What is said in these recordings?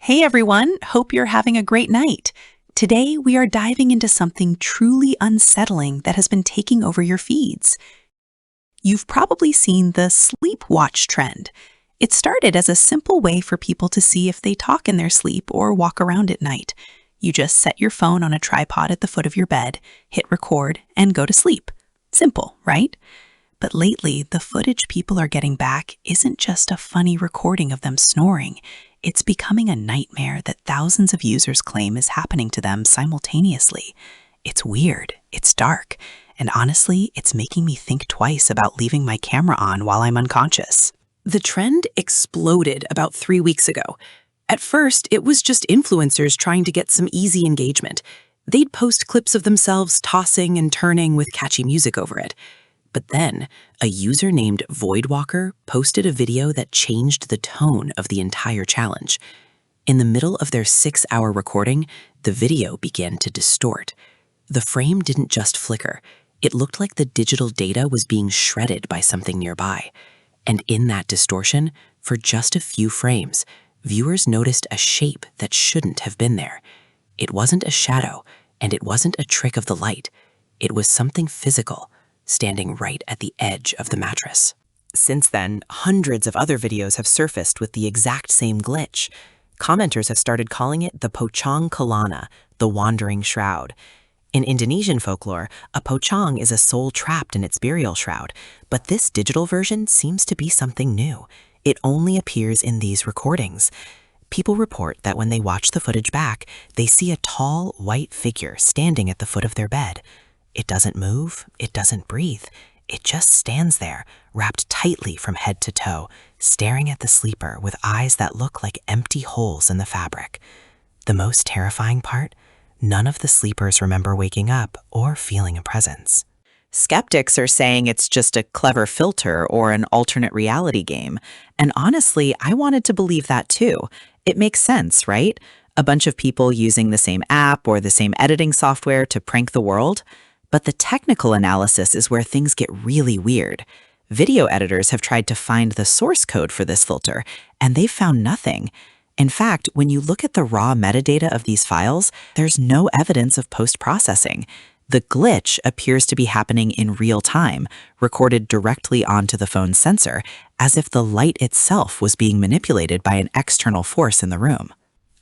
Hey everyone, hope you're having a great night. Today we are diving into something truly unsettling that has been taking over your feeds. You've probably seen the sleep watch trend. It started as a simple way for people to see if they talk in their sleep or walk around at night. You just set your phone on a tripod at the foot of your bed, hit record, and go to sleep. Simple, right? But lately, the footage people are getting back isn't just a funny recording of them snoring. It's becoming a nightmare that thousands of users claim is happening to them simultaneously. It's weird, it's dark, and honestly, it's making me think twice about leaving my camera on while I'm unconscious. The trend exploded about 3 weeks ago. At first, it was just influencers trying to get some easy engagement. They'd post clips of themselves tossing and turning with catchy music over it. But then, a user named Voidwalker posted a video that changed the tone of the entire challenge. In the middle of their 6-hour recording, the video began to distort. The frame didn't just flicker. It looked like the digital data was being shredded by something nearby. And in that distortion, for just a few frames, viewers noticed a shape that shouldn't have been there. It wasn't a shadow, and it wasn't a trick of the light. It was something physical, standing right at the edge of the mattress. Since then, hundreds of other videos have surfaced with the exact same glitch. Commenters have started calling it the Pocong Kelana, the wandering shroud. In Indonesian folklore, a pocong is a soul trapped in its burial shroud, but this digital version seems to be something new. It only appears in these recordings. People report that when they watch the footage back, they see a tall, white figure standing at the foot of their bed. It doesn't move, it doesn't breathe. It just stands there, wrapped tightly from head to toe, staring at the sleeper with eyes that look like empty holes in the fabric. The most terrifying part? None of the sleepers remember waking up or feeling a presence. Skeptics are saying it's just a clever filter or an alternate reality game. And honestly, I wanted to believe that too. It makes sense, right? A bunch of people using the same app or the same editing software to prank the world. But the technical analysis is where things get really weird. Video editors have tried to find the source code for this filter, and they've found nothing. In fact, when you look at the raw metadata of these files, there's no evidence of post-processing. The glitch appears to be happening in real time, recorded directly onto the phone's sensor, as if the light itself was being manipulated by an external force in the room.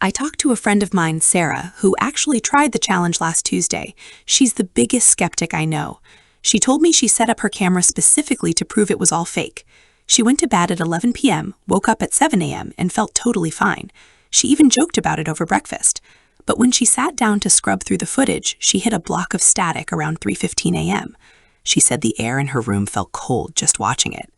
I talked to a friend of mine, Sarah, who actually tried the challenge last Tuesday. She's the biggest skeptic I know. She told me she set up her camera specifically to prove it was all fake. She went to bed at 11 p.m., woke up at 7 a.m., and felt totally fine. She even joked about it over breakfast. But when she sat down to scrub through the footage, she hit a block of static around 3:15 a.m. She said the air in her room felt cold just watching it.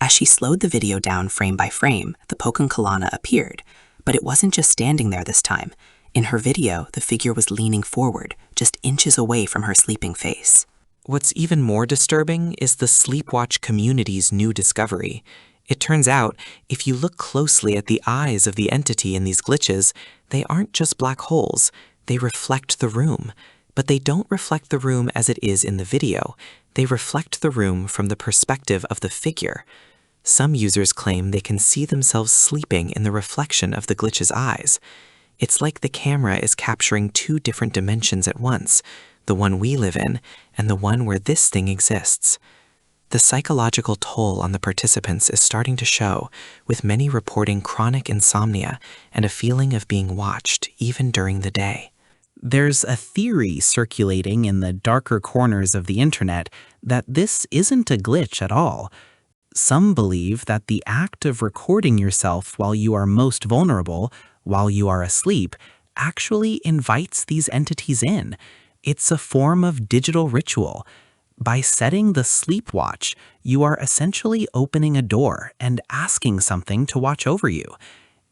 As she slowed the video down frame by frame, the Pocong Kelana appeared. But it wasn't just standing there this time. In her video, the figure was leaning forward, just inches away from her sleeping face. What's even more disturbing is the Sleepwatch community's new discovery. It turns out, if you look closely at the eyes of the entity in these glitches, they aren't just black holes. They reflect the room. But they don't reflect the room as it is in the video. They reflect the room from the perspective of the figure. Some users claim they can see themselves sleeping in the reflection of the glitch's eyes. It's like the camera is capturing two different dimensions at once, the one we live in and the one where this thing exists. The psychological toll on the participants is starting to show, with many reporting chronic insomnia and a feeling of being watched even during the day. There's a theory circulating in the darker corners of the internet that this isn't a glitch at all. Some believe that the act of recording yourself while you are most vulnerable, while you are asleep, actually invites these entities in. It's a form of digital ritual. By setting the sleep watch, you are essentially opening a door and asking something to watch over you.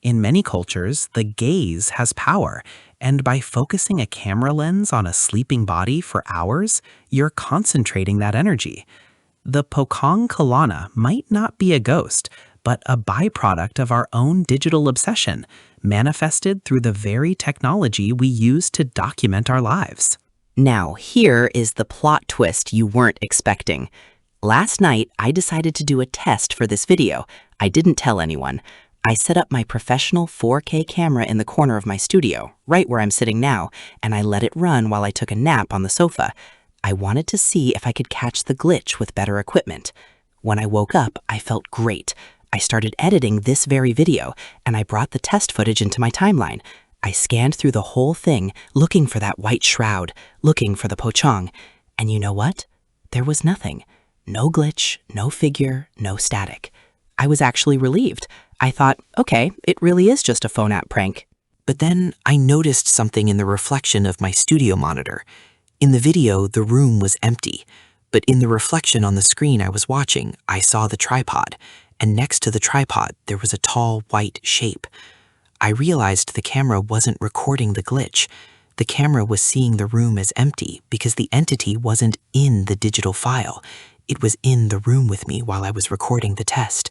In many cultures, the gaze has power, and by focusing a camera lens on a sleeping body for hours, you're concentrating that energy. The Pocong Kelana might not be a ghost, but a byproduct of our own digital obsession, manifested through the very technology we use to document our lives. Now, here is the plot twist you weren't expecting. Last night, I decided to do a test for this video. I didn't tell anyone. I set up my professional 4K camera in the corner of my studio, right where I'm sitting now, and I let it run while I took a nap on the sofa. I wanted to see if I could catch the glitch with better equipment. When I woke up, I felt great. I started editing this very video, and I brought the test footage into my timeline. I scanned through the whole thing, looking for that white shroud, looking for the Pocong. And you know what? There was nothing. No glitch, no figure, no static. I was actually relieved. I thought, okay, it really is just a phone app prank. But then I noticed something in the reflection of my studio monitor. In the video, the room was empty, but in the reflection on the screen I was watching, I saw the tripod, and next to the tripod, there was a tall white shape. I realized the camera wasn't recording the glitch. The camera was seeing the room as empty because the entity wasn't in the digital file. It was in the room with me while I was recording the test.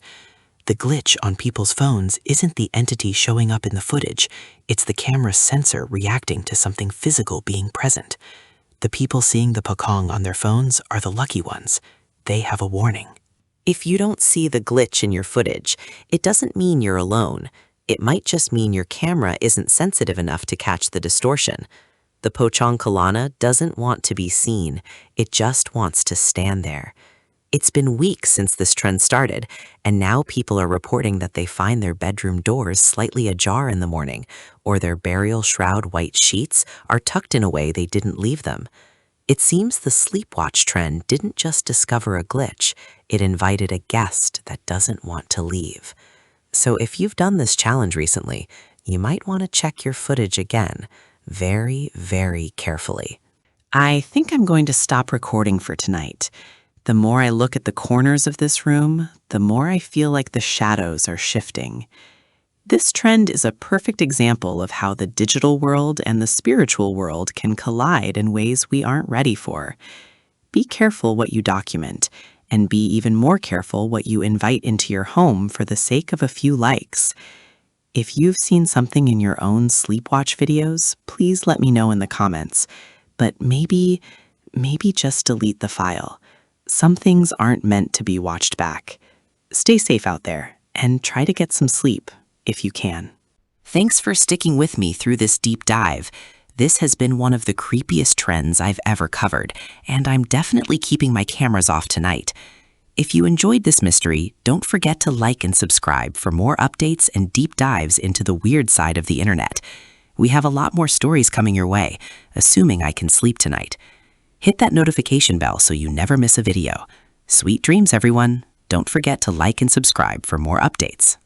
The glitch on people's phones isn't the entity showing up in the footage. It's the camera's sensor reacting to something physical being present. The people seeing the Pocong on their phones are the lucky ones. They have a warning. If you don't see the glitch in your footage, it doesn't mean you're alone. It might just mean your camera isn't sensitive enough to catch the distortion. The Pocong Kalana doesn't want to be seen. It just wants to stand there. It's been weeks since this trend started, and now people are reporting that they find their bedroom doors slightly ajar in the morning, or their burial shroud white sheets are tucked in a way they didn't leave them. It seems the sleepwatch trend didn't just discover a glitch, it invited a guest that doesn't want to leave. So if you've done this challenge recently, you might want to check your footage again, very, very carefully. I think I'm going to stop recording for tonight. The more I look at the corners of this room, the more I feel like the shadows are shifting. This trend is a perfect example of how the digital world and the spiritual world can collide in ways we aren't ready for. Be careful what you document, and be even more careful what you invite into your home for the sake of a few likes. If you've seen something in your own sleepwatch videos, please let me know in the comments. But maybe just delete the file. Some things aren't meant to be watched back. Stay safe out there, and try to get some sleep, if you can. Thanks for sticking with me through this deep dive. This has been one of the creepiest trends I've ever covered, and I'm definitely keeping my cameras off tonight. If you enjoyed this mystery, don't forget to like and subscribe for more updates and deep dives into the weird side of the internet. We have a lot more stories coming your way, assuming I can sleep tonight. Hit that notification bell so you never miss a video. Sweet dreams, everyone. Don't forget to like and subscribe for more updates.